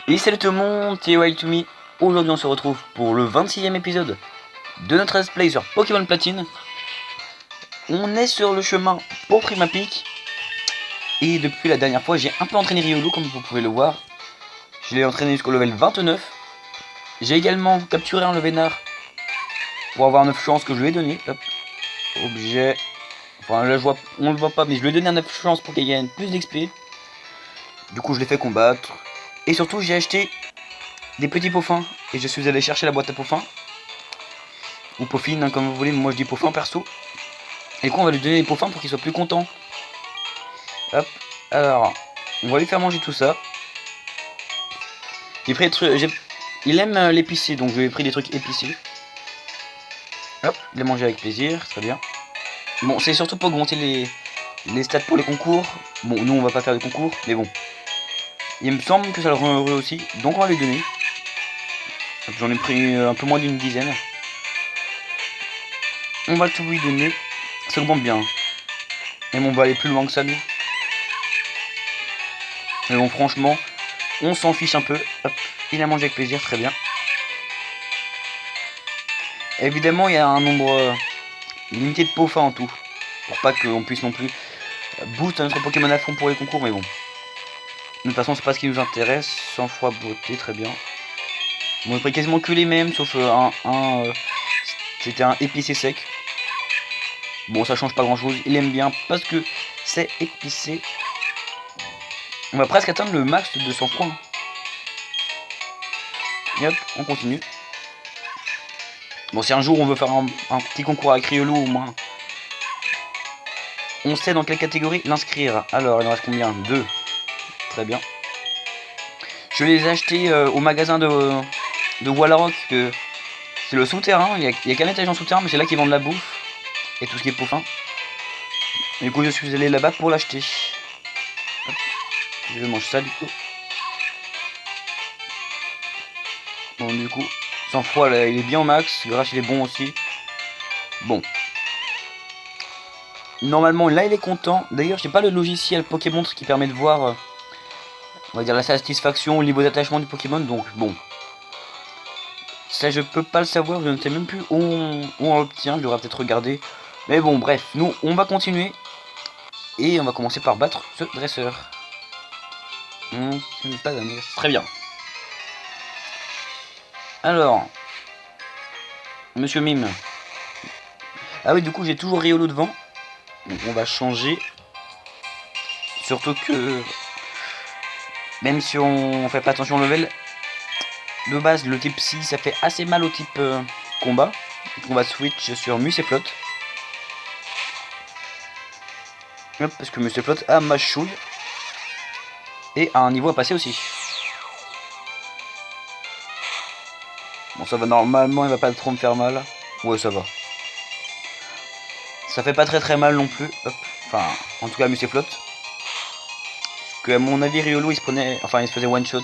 Et salut tout le monde, c'est Wild2Me. Aujourd'hui on se retrouve pour le 26e épisode de notre let's play sur Pokémon Platine. On est sur le chemin pour Primapic. Et depuis la dernière fois j'ai un peu entraîné Riolu comme vous pouvez le voir. Je l'ai entraîné jusqu'au level 29. J'ai également capturé un Levénard pour avoir 9 chances que je lui ai donné. Hop. Objet. Enfin là on le voit pas mais je lui ai donné un 9 chances pour qu'il gagne plus d'XP. Du coup je l'ai fait combattre. Et surtout j'ai acheté des petits Poffins et je suis allé chercher la boîte à Poffins. Ou Poffine, hein, comme vous voulez, moi je dis Poffin perso. Et quoi on va lui donner les Poffins pour qu'il soit plus content. Hop, alors, on va lui faire manger tout ça. J'ai pris des trucs, il aime l'épicé, donc je lui ai pris des trucs épicés. Hop, il a mangé avec plaisir, très bien. Bon, c'est surtout pour augmenter les stats pour les concours. Bon, nous on va pas faire de concours, mais bon. Il me semble que ça le rend heureux aussi, donc on va lui donner. J'en ai pris un peu moins d'une dizaine. On va tout lui donner. Ça augmente bien. Et bon, on va aller plus loin que ça, nous. Mais bon, franchement, on s'en fiche un peu. Hop, il a mangé avec plaisir, très bien. Évidemment, il y a un nombre limité de Poffins en tout. Pour pas qu'on puisse non plus boost notre Pokémon à fond pour les concours, mais bon. De toute façon, c'est pas ce qui nous intéresse. 100 fois beauté, très bien. Bon, on a pris quasiment que les mêmes, sauf c'était un épicé sec. Bon, ça change pas grand chose. Il aime bien parce que c'est épicé. On va presque atteindre le max de 200 points. Et hop, on continue. Bon, si un jour on veut faire un petit concours avec Riolu au moins, on sait dans quelle catégorie l'inscrire. Alors, il en reste combien? 2. Très bien. Je les ai achetés au magasin de Wallarok. C'est le souterrain. Il y a qu'un étage en souterrain, mais c'est là qu'ils vendent la bouffe et tout ce qui est Poffin. Du coup, je suis allé là-bas pour l'acheter. Je mange ça du coup. Bon, du coup, 100 fois là, il est bien au max. Grâce, il est bon aussi. Bon. Normalement, là, il est content. D'ailleurs, j'ai pas le logiciel Pokémon qui permet de voir, on va dire, la satisfaction, le niveau d'attachement du Pokémon. Donc, bon. Ça, je peux pas le savoir. Je ne sais même plus où on l'obtient. Je devrais peut-être regarder. Mais bon, bref. Nous, on va continuer. Et on va commencer par battre ce dresseur. Pas très bien. Alors, Monsieur Mime. Ah oui, du coup, j'ai toujours Riolo devant. Donc, on va changer. Surtout que, même si on fait pas attention au level, de base, le type psy, ça fait assez mal au type combat. Donc, on va switch sur Musceflot. Hop, parce que Musceflot a Machouille. Et a un niveau à passer aussi. Bon, ça va, normalement, il va pas trop me faire mal. Ouais, ça va. Ça fait pas très mal non plus. Hop. Enfin, en tout cas, Musceflot. Parce que, à mon avis, Riolu, il se prenait. Enfin, il se faisait one shot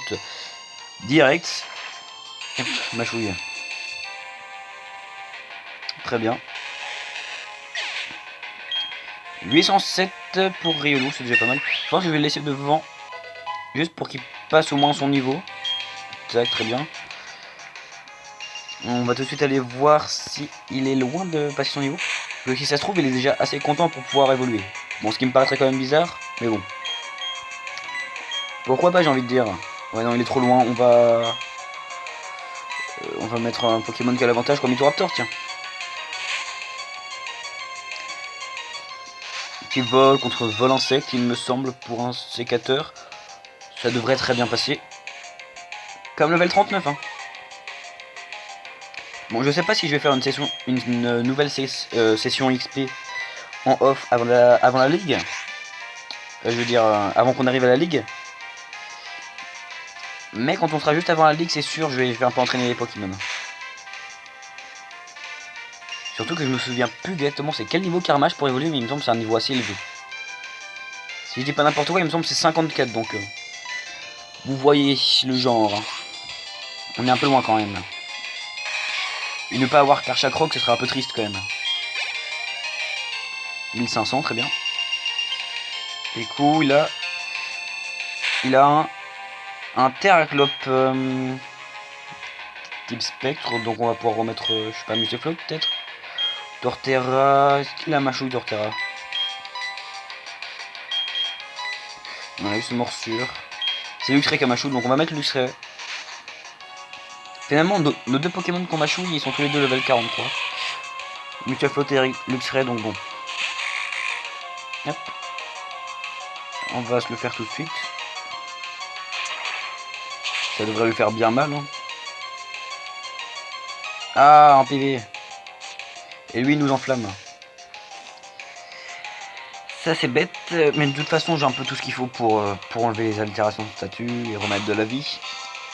direct. Hop, Machouille. Très bien. 807 pour Riolu, c'est déjà pas mal. Je pense que je vais le laisser devant. Juste pour qu'il passe au moins son niveau. Tac, très bien. On va tout de suite aller voir si il est loin de passer son niveau. Parce que si ça se trouve, il est déjà assez content pour pouvoir évoluer. Bon, ce qui me paraîtrait quand même bizarre, mais bon. Pourquoi pas, j'ai envie de dire. Ouais, non, il est trop loin. On va mettre un Pokémon qui a l'avantage comme Mitoraptor, tiens. Qui vole contre vol insecte, il me semble, pour un sécateur. Ça devrait très bien passer. Comme level 39, hein. Bon, je sais pas si je vais faire une nouvelle session XP en off avant la ligue. Je veux dire, avant qu'on arrive à la ligue. Mais quand on sera juste avant la ligue, c'est sûr, je vais un peu entraîner les Pokémon. Surtout que je me souviens plus exactement c'est quel niveau Carmage pour évoluer, mais il me semble que c'est un niveau assez élevé. Si je dis pas n'importe quoi, il me semble que c'est 54, donc vous voyez le genre. Hein. On est un peu loin quand même. Et ne pas avoir Karchakroc, ce serait un peu triste quand même. 1500, très bien. Du coup, il a un Terraclope type spectre, donc on va pouvoir remettre, je sais pas, Muscleflot peut-être. Torterra, est-ce qu'il a mâchouille Torterra? On a juste une morsure. C'est Luxray qui a mâchouille, donc on va mettre Luxray. Finalement, nos deux Pokémon qu'on mâchouille, ils sont tous les deux level 43. Muscleflot et Luxray, donc bon. Hop. On va se le faire tout de suite. Ça devrait lui faire bien mal. Hein. Ah, un PV. Et lui, il nous enflamme. Ça, c'est bête. Mais de toute façon, j'ai un peu tout ce qu'il faut pour enlever les altérations de statut et remettre de la vie.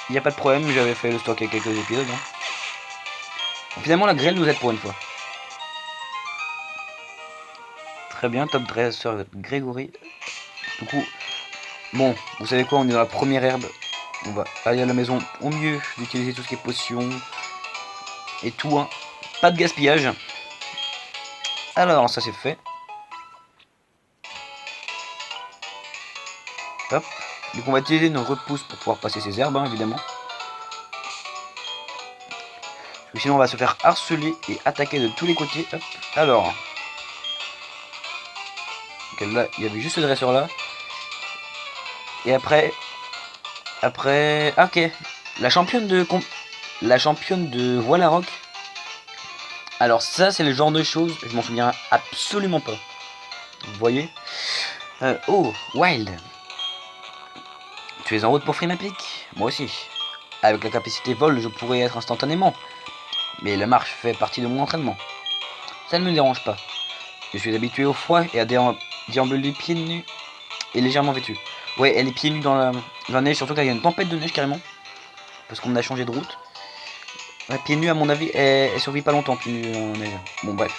Il n'y a pas de problème, j'avais fait le stock il y a quelques épisodes. Hein. Donc, finalement, la grêle nous aide pour une fois. Très bien, top dresseur Grégory. Du coup, bon, vous savez quoi, on est dans la première herbe. On va aller à la maison au mieux d'utiliser tout ce qui est potion et tout, hein. Pas de gaspillage. Alors, ça c'est fait. Hop. Donc on va utiliser nos repousses pour pouvoir passer ces herbes, hein, évidemment. Parce que sinon on va se faire harceler et attaquer de tous les côtés. Hop. Alors. Okay, là, il y avait juste ce dresseur là. Et après... ok. La championne de Voilarock. Alors ça c'est le genre de choses, je m'en souviens absolument pas. Vous voyez. Oh, Wild. Tu es en route pour Frimapic? Moi aussi. Avec la capacité vol, je pourrais être instantanément. Mais la marche fait partie de mon entraînement. Ça ne me dérange pas. Je suis habitué au froid et à déambuler pieds nus et légèrement vêtu. Ouais, elle est pieds nus dans la neige, surtout qu'il y a une tempête de neige carrément. Parce qu'on a changé de route. Ouais, pieds nus à mon avis, elle survit pas longtemps pieds nus en neige. Bon bref.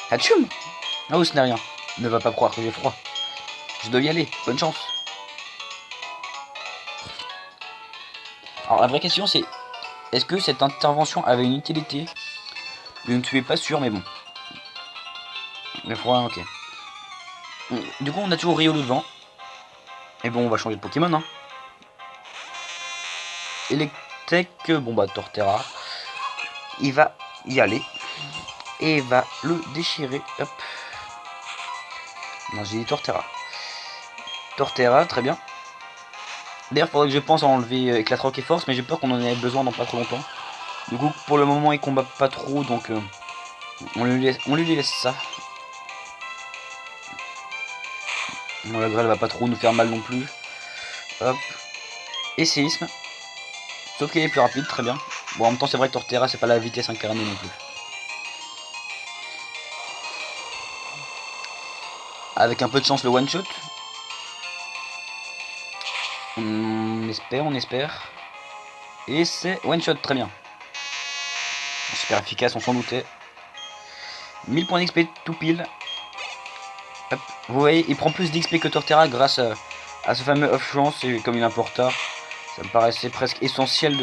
Hatchoum. Oh, ce n'est rien. Ne va pas croire que j'ai froid. Je dois y aller. Bonne chance. Alors la vraie question c'est, est-ce que cette intervention avait une utilité? Je ne suis pas sûr, mais bon. Le froid, ok. Du coup on a toujours Riolu devant. Et bon, on va changer de Pokémon, hein. Electek, bon bah Torterra. Il va y aller. Et va le déchirer. Hop. Non, j'ai dit Torterra. Torterra, très bien. D'ailleurs, faudrait que je pense à enlever Éclatroc et Force, mais j'ai peur qu'on en ait besoin dans pas trop longtemps. Du coup, pour le moment, il combat pas trop, donc on lui laisse ça. Bon, la grêle va pas trop nous faire mal non plus. Hop. Et séisme. Sauf qu'il est plus rapide, très bien. Bon, en même temps, c'est vrai que Torterra, c'est pas la vitesse incarnée non plus. Avec un peu de chance, le one shot. On espère. Et c'est one shot, très bien. Super efficace, on s'en doutait. 1000 points d'XP tout pile. Hop. Vous voyez, il prend plus d'XP que Torterra grâce à ce fameux off chance. Et comme il est un peu en retard, ça me paraissait presque essentiel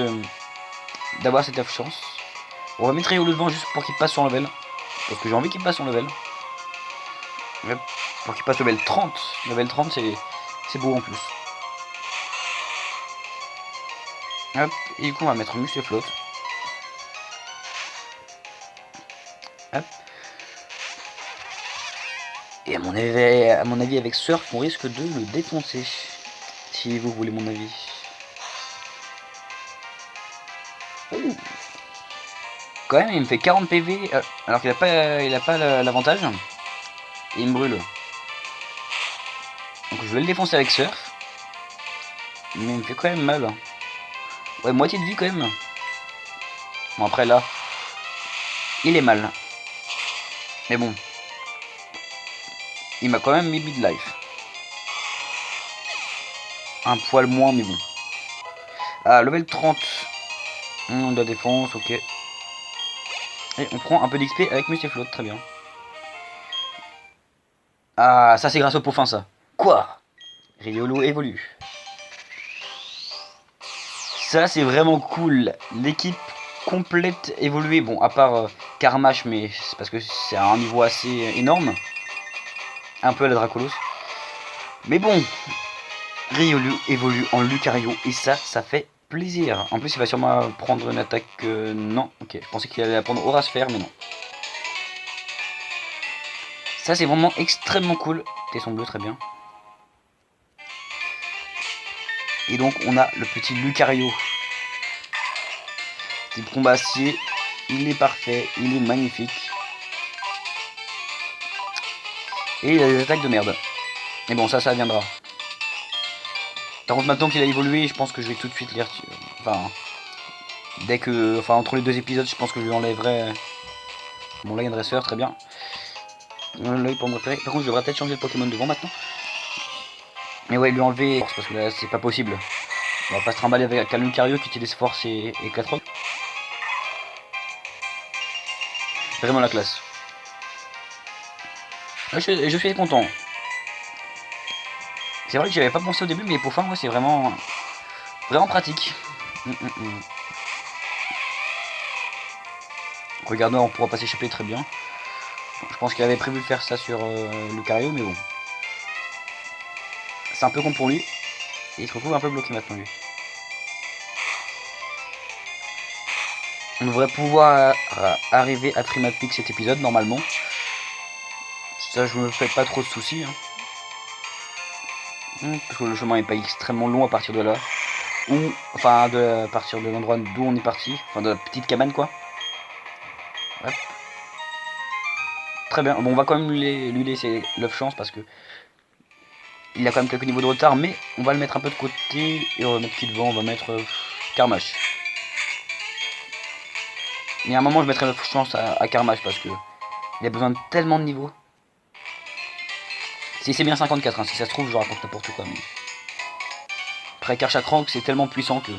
d'avoir cette off chance. On va mettre Riolu devant juste pour qu'il passe son level. Parce que j'ai envie qu'il passe son level. Hop. Pour qu'il passe level 30. Level 30, c'est beau en plus. Hop. Et du coup, on va mettre Muscleflot. Hop. Et à mon avis avec Surf, on risque de le défoncer. Si vous voulez mon avis. Ouh. Quand même, il me fait 40 PV, alors qu'il a pas l'avantage. Et il me brûle. Donc je vais le défoncer avec Surf. Mais il me fait quand même mal. Ouais, moitié de vie quand même. Bon, après là, il est mal. Mais bon. Il m'a quand même mis midlife. Un poil moins, mais bon. Ah, level 30. De la défense, ok. Et on prend un peu d'XP avec Muscleflot, très bien. Ah, ça c'est grâce au peau fin, ça. Quoi? Riolu évolue. Ça c'est vraiment cool. L'équipe complète évoluée. Bon, à part Karmash, mais c'est parce que c'est à un niveau assez énorme. Un peu à la Dracolos. Mais bon. Riolu évolue en Lucario et ça fait plaisir. En plus, il va sûrement prendre une attaque... non, ok, je pensais qu'il allait apprendre Aura Sphère, mais non. Ça, c'est vraiment extrêmement cool. Tesson bleu, très bien. Et donc, on a le petit Lucario. C'est le combat acier. Il est parfait, il est magnifique. Et il a des attaques de merde. Mais bon, ça viendra. Par contre, maintenant qu'il a évolué, je pense que je vais tout de suite les retirer. Enfin, dès que... Enfin, entre les deux épisodes, je pense que je lui enlèverai mon Lion Dresser, très bien. L'œil pour me repérer. Par contre, je devrais peut-être changer le Pokémon devant maintenant. Mais ouais, lui enlever... Parce que là, c'est pas possible. On va pas se trimballer avec un Lucario qui utilise Force et 4 rocs. Vraiment la classe. Je suis content. C'est vrai que j'y avais pas pensé au début, mais pour fin, moi, c'est vraiment pratique. Regardons, on pourra pas s'échapper très bien. Je pense qu'il avait prévu de faire ça sur Lucario, mais bon. C'est un peu con pour lui. Et il se retrouve un peu bloqué maintenant, lui. On devrait pouvoir arriver à Trimapic cet épisode, normalement. Ça, je me fais pas trop de soucis. Hein. Parce que le chemin est pas extrêmement long à partir de là. Ou, enfin, à partir de l'endroit d'où on est parti. Enfin, de la petite cabane, quoi. Hop. Très bien. Bon, on va quand même lui laisser l'œuf chance parce que il a quand même quelques niveaux de retard. Mais on va le mettre un peu de côté. Et on va mettre qui devant. On va mettre Carmache. Et à un moment, je mettrai l'œuf chance à Carmache parce que il a besoin de tellement de niveaux. Si c'est bien 54, hein, si ça se trouve, je raconte n'importe quoi. Mais... après, Karchakrank, c'est tellement puissant que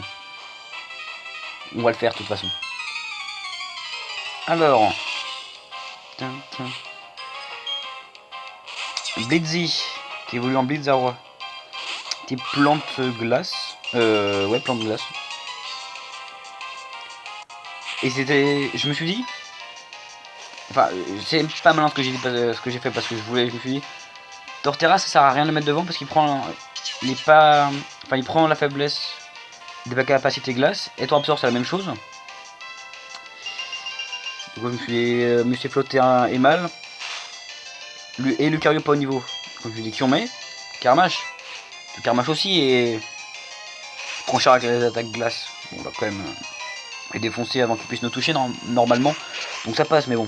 on va le faire de toute façon. Alors, Blitzy, qui évolue en Blitzarrois. Type plante glace. Ouais, plante glace. Et c'était... je me suis dit... enfin, c'est pas malin ce que j'ai fait parce que je me suis dit... Torterra, ça sert à rien de le mettre devant parce qu'il prend... il est pas... enfin, il prend la faiblesse de la capacité glace. Et toi, Absor, c'est la même chose. Donc, je me suis flotté un Emal. Et Lucario pas au niveau. Donc, je lui dis qui on met. Carmache. Le Carmache aussi et... prend cher avec les attaques glace. Bon, on va quand même les défoncer avant qu'il puisse nous toucher normalement. Donc ça passe, mais bon.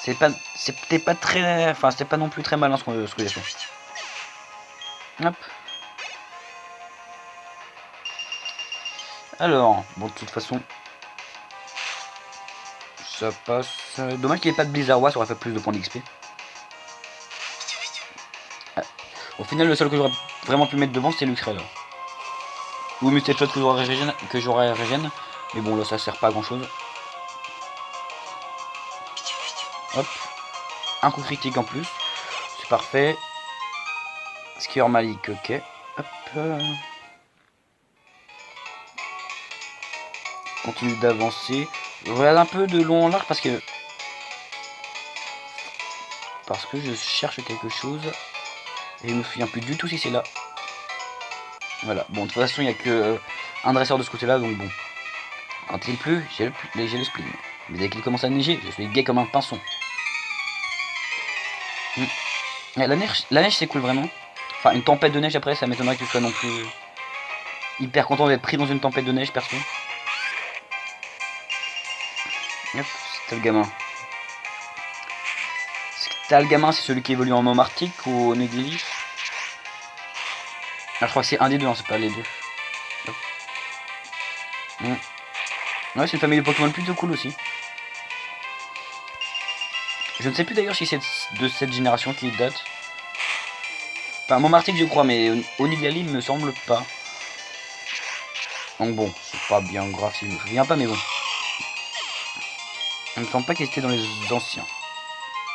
C'était pas très... enfin, c'était pas non plus très malin ce que j'ai fait. Hop. Alors, bon, de toute façon... ça passe... dommage qu'il n'y ait pas de Blizzardois, ça aurait fait plus de points d'XP. Au final, le seul que j'aurais vraiment pu mettre devant, c'est Luxrel. Ou Mustachot que j'aurais régène. Mais bon, là, ça sert pas à grand chose. Hop. Un coup critique en plus. C'est parfait. Skieur Malik, ok. Hop. Continue d'avancer. Je regarde un peu de long en large parce que je cherche quelque chose. Et je me souviens plus du tout si c'est là. Voilà. Bon, de toute façon, il n'y a que un dresseur de ce côté-là, donc bon. Quand il pleut, j'ai le spleen. Mais dès qu'il commence à neiger, je suis gai comme un pinson. La neige c'est cool vraiment. Enfin, une tempête de neige après, ça m'étonnerait que tu sois non plus hyper content d'être pris dans une tempête de neige, perso. Hop, c'était le gamin. T'as le gamin, c'est celui qui évolue en Mome Arctique ou au Négligif. Ah, je crois que c'est un des deux, hein, c'est pas les deux. Ouais, c'est une famille de Pokémon plutôt cool aussi. Je ne sais plus d'ailleurs si c'est de cette génération qui date. Enfin, Mome Arctique je crois, mais Onigali me semble pas. Donc bon, c'est pas bien grave si je me souviens pas, mais bon. Il me semble pas qu'il était dans les anciens.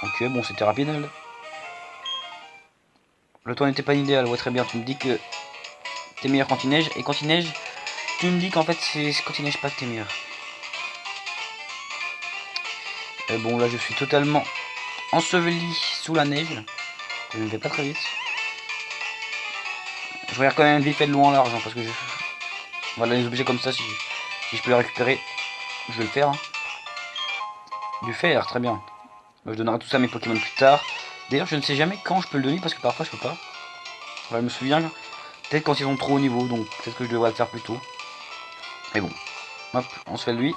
Ok, bon, c'était rapide. Le temps n'était pas idéal, ouais, très bien. Tu me dis que t'es meilleur quand il neige, et quand il neige, tu me dis qu'en fait, c'est quand il neige pas que t'es meilleur. Et bon, là, je suis totalement enseveli sous la neige. Je ne vais pas très vite. Je regarde quand même vite fait de loin l'argent parce que voilà, les objets comme ça, si je peux les récupérer, je vais le faire. Hein. Du fer, très bien. Je donnerai tout ça à mes Pokémon plus tard. D'ailleurs, je ne sais jamais quand je peux le donner parce que parfois je peux pas. Enfin, je me souviens, peut-être quand ils sont trop haut niveau, donc peut-être que je devrais le faire plus tôt. Mais bon, hop, on se fait de lui.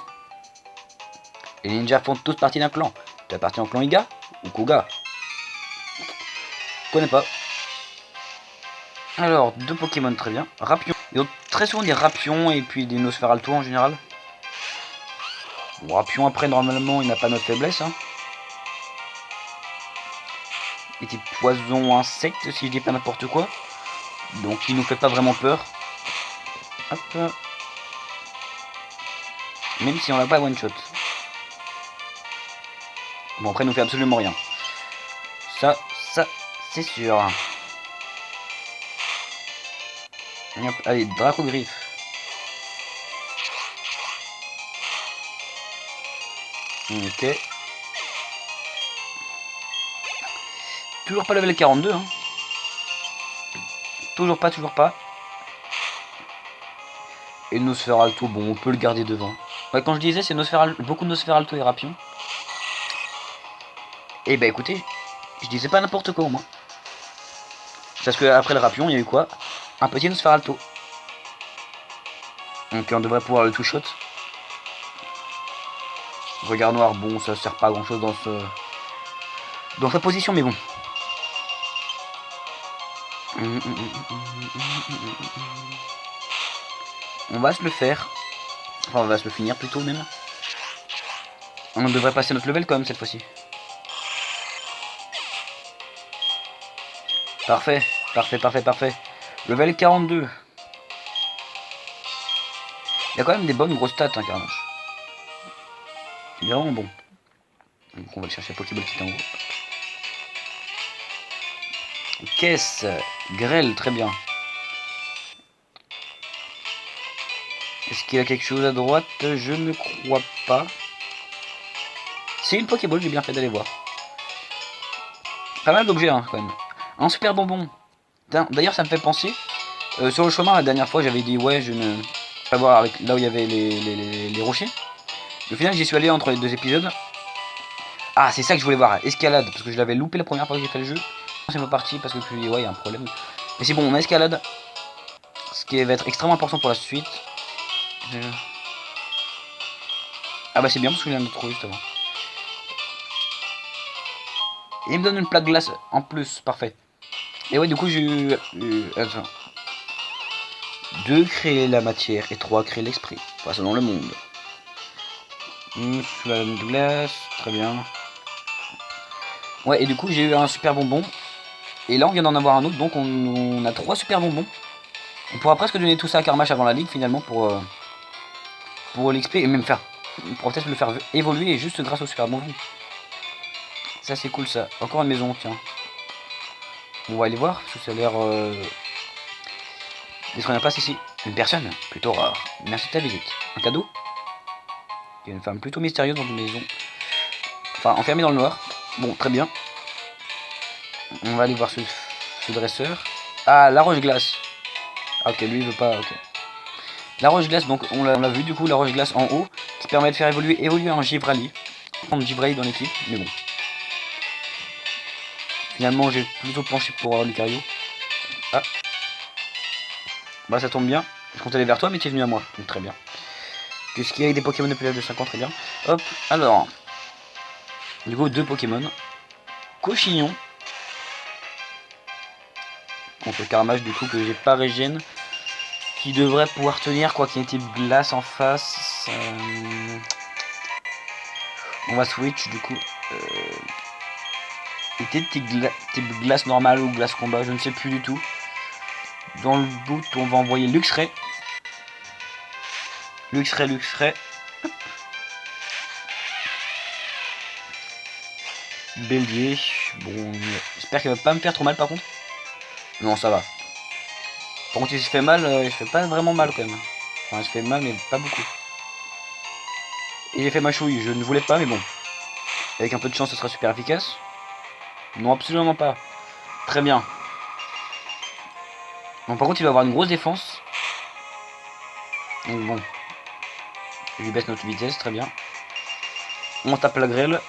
Les ninjas font tous partie d'un clan. Tu appartiens au clan Iga ou Koga? Je connais pas. Alors, deux Pokémon, très bien. Rapion. Ils ont très souvent des Rapions et puis des Nosferalto en général. Bon, Rapion, après, normalement, il n'a pas notre faiblesse. Hein. Il était poison insecte, si je dis pas n'importe quoi. Donc, il nous fait pas vraiment peur. Hop. Même si on l'a pas one shot. Bon, après, il nous fait absolument rien. Ça, c'est sûr. Hop, allez, Dracogriffe. Ok. Toujours pas level 42. Hein. Toujours pas. Et Nosferalto, bon, on peut le garder devant. Ouais, quand je disais, c'est beaucoup de Nosferalto et Rapion. Et bah écoutez, je disais pas n'importe quoi au moins. Parce que après le Rapion, il y a eu quoi? Un petit Nosferalto. Donc on devrait pouvoir le two-shot. Regard noir, bon, ça sert pas à grand chose dans sa position, mais bon. On va se le faire. Enfin, on va se le finir plutôt même. On devrait passer notre level quand même cette fois-ci. Parfait. Level 42. Il y a quand même des bonnes grosses stats, hein, Carnage. Il est vraiment bon. Donc on va le chercher à Pokéball qui est en haut. Caisse. Grêle, très bien. Est-ce qu'il y a quelque chose à droite? Je ne crois pas. C'est une Pokéball, j'ai bien fait d'aller voir. Pas mal d'objets, hein, quand même. Un super bonbon. D'ailleurs, ça me fait penser. Sur le chemin, la dernière fois, j'avais dit, ouais, je ne... Pas voir avec là où il y avait les rochers. Au final, j'y suis allé entre les deux épisodes. Ah, c'est ça que je voulais voir. Escalade. Parce que je l'avais loupé la première fois que j'ai fait le jeu. C'est pas parti parce que puis, ouais, il y a un problème. Mais c'est bon, on a escalade. Ce qui va être extrêmement important pour la suite. Ah bah c'est bien parce que je viens de trouver juste avant. Et il me donne une plaque glace en plus, parfait. Et ouais, du coup j'ai eu... Attends. 2 créer la matière et 3 créer l'esprit. Enfin, selon le monde. La glace, très bien. Ouais, et du coup j'ai eu un super bonbon. Et là on vient d'en avoir un autre, donc on a 3 super bonbons. On pourra presque donner tout ça à Carmache avant la ligue finalement pour l'XP et même faire. On pourra peut-être le faire évoluer juste grâce au super bonbon. Ça c'est cool ça. Encore une maison, tiens. On va aller voir, parce que ça a l'air... Est-ce qu'on a pas ici? Une personne, plutôt rare. Merci de ta visite. Un cadeau? Il y a une femme plutôt mystérieuse dans une maison. Enfin, enfermée dans le noir. Bon, très bien. On va aller voir ce dresseur. Ah, la roche-glace. Ah, ok, lui il veut pas, ok. La roche-glace, donc on l'a vu du coup, la roche-glace en haut, qui permet de faire évoluer un Givrali. Prendre Givrali dans l'équipe, mais bon. Finalement, j'ai plutôt penché pour Lucario. Ah. Bah, ça tombe bien. Je comptais aller vers toi, mais tu es venu à moi. Donc, très bien. Qu'est-ce qu'il y a avec des Pokémon depuis l'âge de 5 ans, très bien. Hop, alors. Du coup, 2 Pokémon. Cochignon. Contre Carmage, du coup, que j'ai pas régène. Qui devrait pouvoir tenir, quoi qu'il y ait type glace en face. On va switch, du coup. Était type glace normale ou glace combat, je ne sais plus du tout. Dans le bout, on va envoyer Luxray. Luxray. Bélier. Bon, j'espère qu'il va pas me faire trop mal par contre. Non, ça va. Par contre, il se fait mal, il se fait pas vraiment mal quand même. Enfin, il se fait mal, mais pas beaucoup. Il a fait ma chouille, je ne voulais pas, mais bon. Avec un peu de chance, ce sera super efficace. Non, absolument pas. Très bien. Bon, par contre, il doit avoir une grosse défense. Donc bon. Je lui baisse notre vitesse, très bien. On tape la grêle.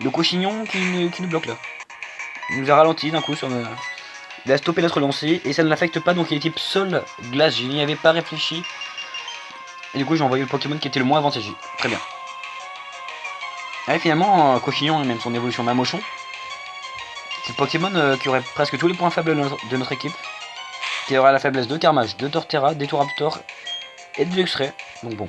Le cochignon qui nous bloque là. Il nous a ralenti d'un coup sur le... Il a stoppé notre lancée et ça ne l'affecte pas, donc il est type sol glace. Je n'y avais pas réfléchi. Et du coup j'ai envoyé le Pokémon qui était le moins avantageux. Très bien. Et finalement, Cochignon et même son évolution Mamochon, c'est le Pokémon qui aurait presque tous les points faibles de notre équipe. Qui aurait la faiblesse de Carmage, de Torterra, d'Etoraptor et de Luxray. Donc bon.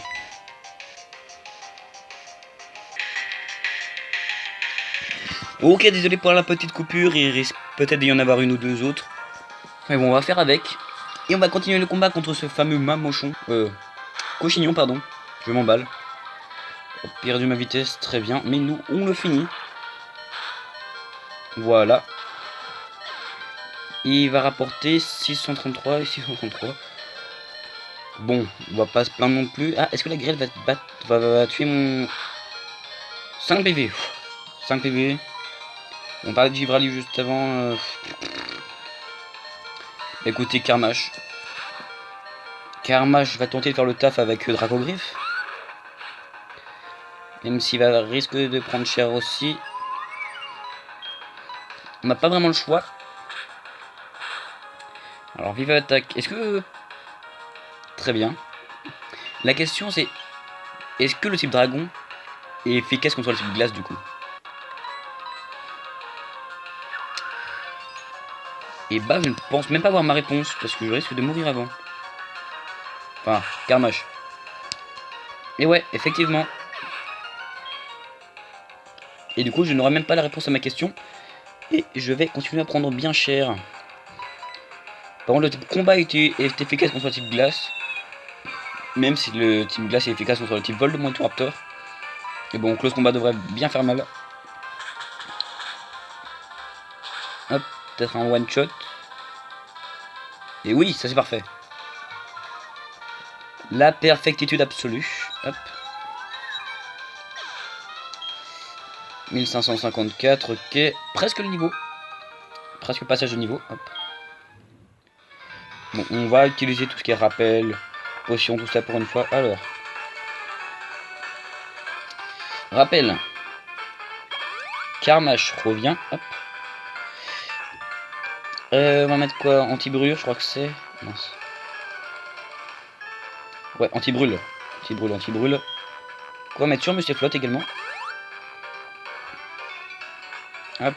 Ok, désolé pour la petite coupure, il risque peut-être d'y en avoir une ou deux autres. Mais bon, on va faire avec. Et on va continuer le combat contre ce fameux Mamochon. Cochignon, pardon. Je m'emballe. Perdu ma vitesse, très bien. Mais nous, on le finit. Voilà. Il va rapporter 633 et 633. Bon, on va pas se plaindre non plus. Ah, est-ce que la grêle va tuer mon... 5 PV. 5 PV. On parlait de Givrali juste avant. Écoutez, Carmache. Carmache va tenter de faire le taf avec Dracogriffe. Même s'il va risque de prendre cher aussi. On n'a pas vraiment le choix. Alors, vive attaque. Est-ce que... Très bien. La question c'est... Est-ce que le type dragon est efficace contre le type glace du coup? Et bah, je ne pense même pas avoir ma réponse. Parce que je risque de mourir avant. Enfin, Carmache. Et ouais, effectivement. Et du coup, je n'aurai même pas la réponse à ma question. Et je vais continuer à prendre bien cher. Par contre, le type combat est efficace contre le type glace. Même si le type glace est efficace contre le type vol de Moitoraptor. Et bon, close combat devrait bien faire mal. Hop, peut-être un one shot. Et oui, ça c'est parfait. La perfectitude absolue. Hop. 1554, ok. Presque le niveau. Presque passage de niveau. Hop. Bon, on va utiliser tout ce qui est rappel, potion, tout ça pour une fois. Alors. Rappel. Carmache revient. Hop. On va mettre quoi? Anti-brûlure, je crois que c'est. Mince. Ouais, anti-brûle. Anti-brûle, anti-brûle. Quoi mettre sur Mustéflotte également. Hop.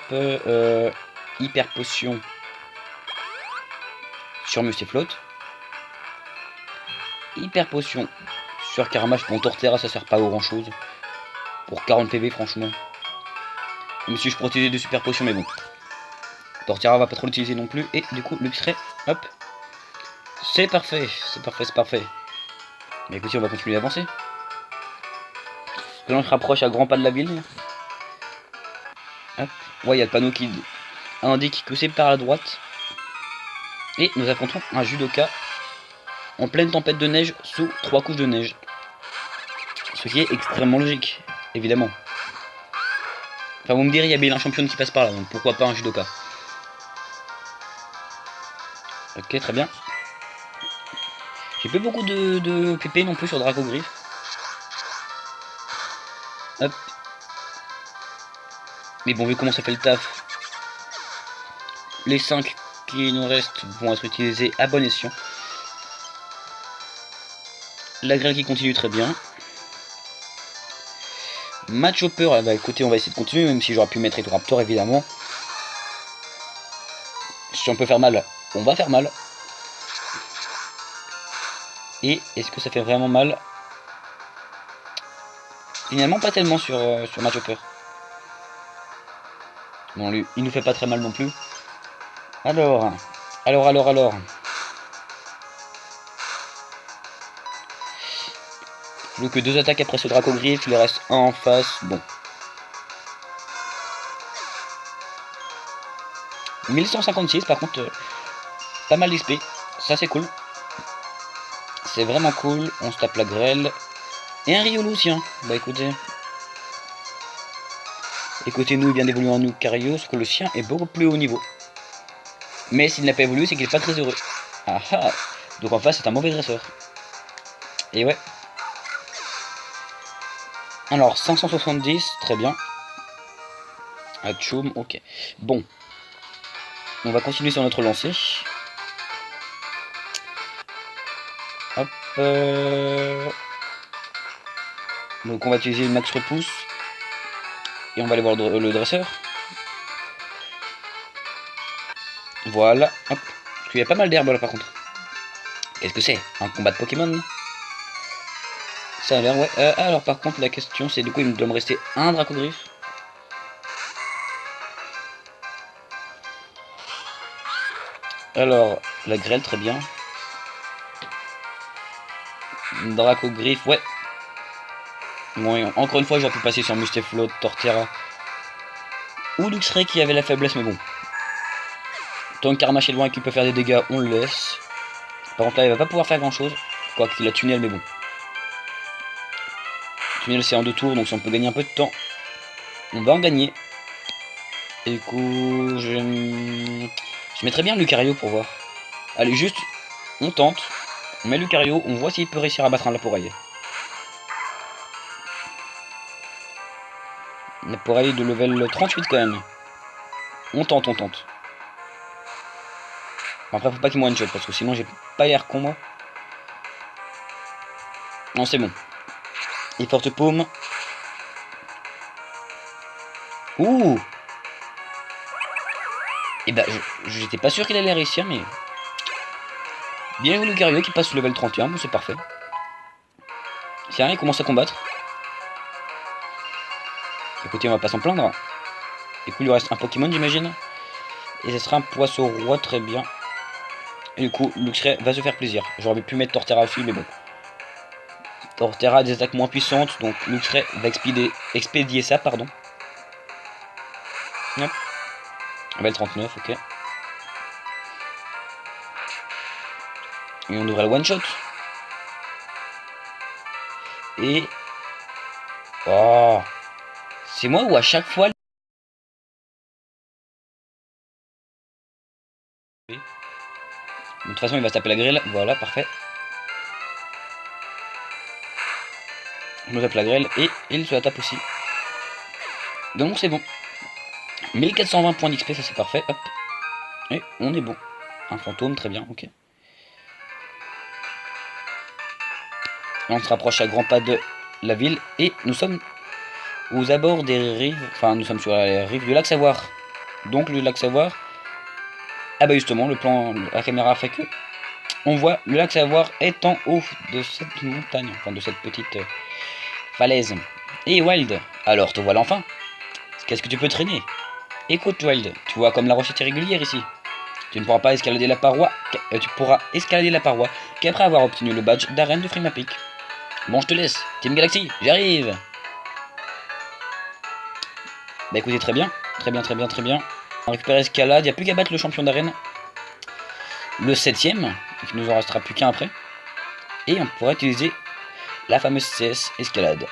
Hyper potion. Sur Mustéflotte. Hyper potion. Sur Carmache. Bon, Torterra, ça sert pas à grand chose. Pour 40 PV, franchement. Même si je peux utiliser de super potions, mais bon. Torterra va pas trop l'utiliser non plus. Et du coup, le Luxray, hop. C'est parfait, c'est parfait, c'est parfait. Mais écoutez, on va continuer d'avancer. Là, on se rapproche à grands pas de la ville. Hop. Ouais, il y a le panneau qui indique que c'est par la droite. Et nous affrontons un judoka en pleine tempête de neige sous 3 couches de neige. Ce qui est extrêmement logique, évidemment. Enfin, vous me direz, il y a bien un champion qui passe par là, donc pourquoi pas un judoka. Ok, très bien. J'ai pas beaucoup de PP non plus sur Dracogriffe. Hop. Mais bon, vu comment ça fait le taf, les 5 qui nous restent vont être utilisés à bon escient. La grêle qui continue très bien. Match Hopper, bah écoutez, on va essayer de continuer, même si j'aurais pu mettre Etoraptor évidemment. Si on peut faire mal, on va faire mal. Et est-ce que ça fait vraiment mal? Finalement pas tellement sur Match Hopper. Bon, lui, il nous fait pas très mal non plus. Alors. Plus que 2 attaques après ce Dracogriffe, il reste un en face. Bon. 1156 par contre, pas mal d'XP. Ça c'est cool. C'est vraiment cool. On se tape la grêle. Et un Riolu, tiens. Bah écoutez. Écoutez, nous, il vient d'évoluer en nous Cario, sauf que le sien est beaucoup plus haut niveau. Mais s'il n'a pas évolué, c'est qu'il est pas très heureux. Ah ah. Donc en face, c'est un mauvais dresseur. Et ouais. Alors, 570, très bien. Atchoum, ok. Bon. On va continuer sur notre lancée. Hop. Donc on va utiliser le max repousse. Et on va aller voir le dresseur. Voilà. Hop. Parce qu'il y a pas mal d'herbes là par contre. Qu'est-ce que c'est? Un combat de Pokémon? Ça a l'air, ouais. Alors par contre la question c'est du coup il doit me rester un Dracogriffe. Alors, la grêle, très bien. Dracogriffe, ouais. Bon, encore une fois, j'aurais pu passer sur Mustaflot, Torterra ou Luxray qui avait la faiblesse, mais bon. Tant que Karmash est loin et qu'il peut faire des dégâts, on le laisse. Par contre, là, il va pas pouvoir faire grand chose. Quoi qu'il a tunnel, mais bon. Tunnel, c'est en 2 tours, donc si on peut gagner un peu de temps, on va en gagner. Et du coup, je mettrais bien Lucario pour voir. Allez, juste, on tente. On met Lucario, on voit s'il peut réussir à battre un Laporeille. Laporeille de level 38 quand même. On tente, on tente. Après, faut pas qu'il me one-shot parce que sinon j'ai pas l'air con moi. Non, c'est bon. Et forte paume. Ouh. Et bah, j'étais pas sûr qu'il allait réussir, mais. Bien joué Lucario qui passe au level 31, bon, c'est parfait. C'est rien, il commence à combattre. Écoutez, on va pas s'en plaindre. Et du coup, il lui reste un Pokémon, j'imagine. Et ce sera un poisson roi, très bien. Et du coup, Luxray va se faire plaisir. J'aurais pu mettre Torterra dessus, mais bon. Torterra a des attaques moins puissantes, donc Luxray va expédier ça, pardon. Hop. Level 39, ok. Et on devrait le one shot. Et. Oh. C'est moi ou à chaque fois. De toute façon, il va se taper la grêle. Voilà, parfait. Je me tape la grêle et il se la tape aussi. Donc c'est bon. 1420 points d'XP, ça c'est parfait. Hop. Et on est bon. Un fantôme, très bien, ok. Là, on se rapproche à grands pas de la ville et nous sommes aux abords des rives. Enfin, nous sommes sur la rive du lac Savoir. Donc le lac Savoir. Ah bah justement, le plan, la caméra fait que on voit le lac Savoir est en haut de cette montagne, enfin de cette petite falaise. Et Wild, alors te voilà enfin. Qu'est-ce que tu peux traîner? Écoute Wild, tu vois comme la roche est irrégulière ici. Tu ne pourras pas escalader la paroi, tu pourras escalader la paroi qu'après avoir obtenu le badge d'arène de Frimapic. Bon, je te laisse. Team Galaxy, j'arrive. Bah écoutez, très bien. Très bien, très bien, très bien. On récupère escalade, il n'y a plus qu'à battre le champion d'arène. Le 7ème, donc il nous en restera plus qu'un après. Et on pourra utiliser la fameuse CS escalade.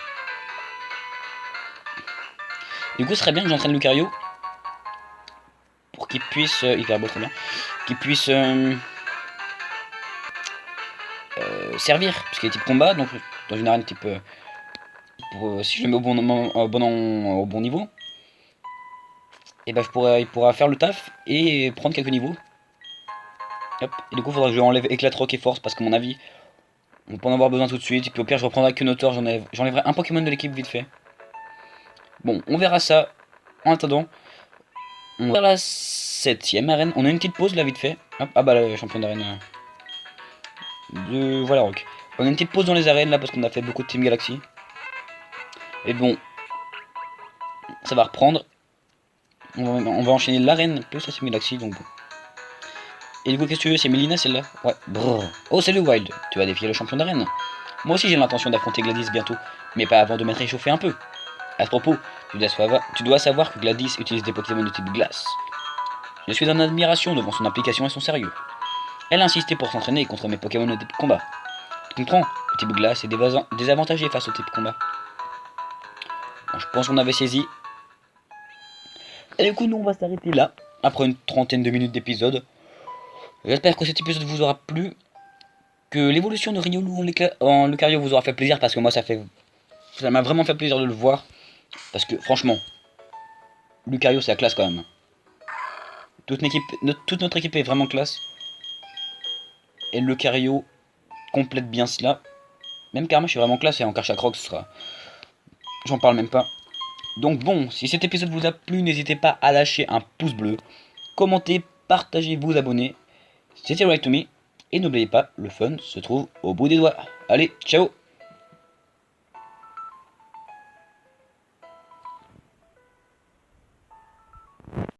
Du coup, ce serait bien que j'entraîne Lucario pour qu'il puisse, hyper beau, très bien, qu'il puisse servir, puisqu'il est type combat, donc dans une arène type, si je le mets au bon niveau, et bah il pourra faire le taf et prendre quelques niveaux. Hop. Et du coup, il faudra que je enlève éclate-rock et force parce que mon avis, on peut en avoir besoin tout de suite. Et puis au pire, je reprendrai que Notor, j'enlèverai un Pokémon de l'équipe vite fait. Bon, on verra ça. En attendant, on va vers la 7ème arène. On a une petite pause là vite fait. Hop. Ah bah le champion d'arène de voilà Rock. On a une petite pause dans les arènes là parce qu'on a fait beaucoup de Team Galaxy. Et bon, ça va reprendre. On va enchaîner l'arène plus la Team Galaxy donc bon. Et du coup, qu'est-ce que tu veux? C'est Melina celle-là? Ouais. Brrr. Oh, salut Wild. Tu vas défier le champion d'arène. Moi aussi, j'ai l'intention d'affronter Gladys bientôt. Mais pas avant de m'être réchauffé un peu. À ce propos, tu dois savoir que Gladys utilise des Pokémon de type glace. Je suis en admiration devant son implication et son sérieux. Elle a insisté pour s'entraîner contre mes Pokémon de type combat. Tu comprends? Le type glace est désavantagé face au type combat. Bon, je pense qu'on avait saisi. Et du coup, nous, on va s'arrêter là. Après une trentaine de minutes d'épisode. J'espère que cet épisode vous aura plu, que l'évolution de Riolu en Lucario vous aura fait plaisir, parce que moi ça m'a vraiment fait plaisir de le voir. Parce que franchement, Lucario c'est la classe quand même. Toute notre équipe est vraiment classe. Et Lucario complète bien cela. Même Karma, je suis vraiment classe, et encore Chakrox, ce sera... J'en parle même pas. Donc bon, si cet épisode vous a plu, n'hésitez pas à lâcher un pouce bleu, commenter, partager, vous abonner. C'était Right to Me, et n'oubliez pas, le fun se trouve au bout des doigts. Allez, ciao!